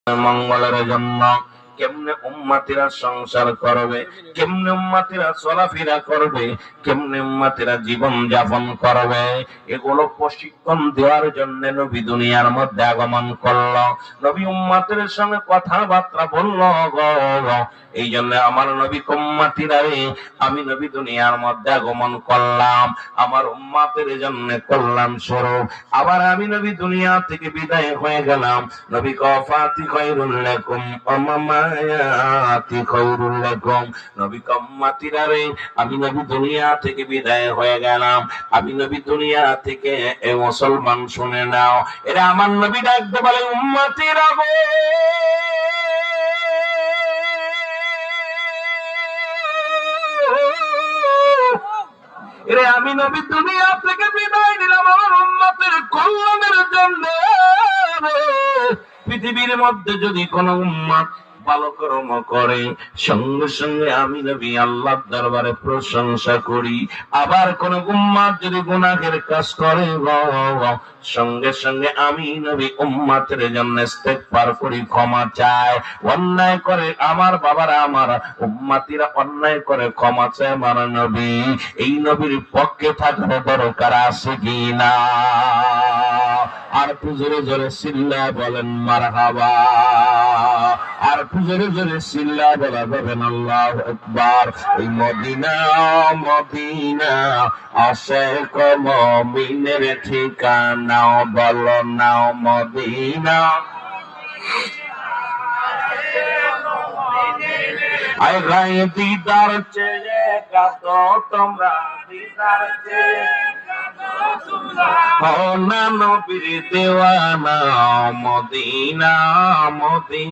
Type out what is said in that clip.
মঙ্গলের জন্য কেমনে উম্মতিরা সংসার করবে, কেমনে উম্মতিরা চলাফেরা করবে, কেমনে উম্মতিরা জীবন যাপন করবে, এগুলো প্রশিক্ষণ দেওয়ার জন্য নবী দুনিয়ার মধ্যে আগমন করলো। নবী উম্মতের সঙ্গে কথাবার্তা বললো গো। এই জন্য আমার নবী উম্মতিরা রে, আমি নবী দুনিয়ার মধ্যে আগমন করলাম আমার উম্মতের জন্য কল্যাণ স্বরূপ। আবার আমি নবী দুনিয়া থেকে বিদায় হয়ে গেলাম। নবী কফাতি খায়রুল লাকুম মামায়াতি খায়রুল লাকুম। নবী উম্মতিরা রে, আমি নবী দুনিয়া থেকে বিদায় হয়ে গেলাম। আমি নবী দুনিয়া থেকে এ মুসলমান শুনে নাও, এরা আমার নবী ডাকতে বলে উম্মতিরা গো, এরে আমি নবী দুনিয়া থেকে বিদায় নিলাম আমার উম্মতের কল্যাণের জন্য। পৃথিবীর মধ্যে যদি কোন উম্মত ভালো কর্ম করে, সঙ্গে সঙ্গে আমি নবী আল্লাহর দরবারে প্রশংসা করি। আবার কোন উম্মত যদি গুনাহের কাজ করে, সঙ্গে সঙ্গে আমি নবী উম্মতের জন্য ইস্তেগফার করি, ক্ষমা চাই। অন্যায় করে আমার বাবারা, আমার উম্মতিরা অন্যায় করে ক্ষমা চায় আমার নবী। এই নবীর পক্ষে থাকার দরকার আছে কি না? আর জোরে জোরে সিল্লা বলেন মারহাবা। আর জোরে জোরে সিল্লা বলা যাবেন আল্লাহু আকবার। এই মদিনা মদিনা আশিক মুমিনের ঠিকানা, বলো না মদিনা। আয় গায়ে দিদার চেয়ে কাঁদো তোমরা, দিদার চেয়ে না নবীর দেওয়ানা, মদিনা মদিনা।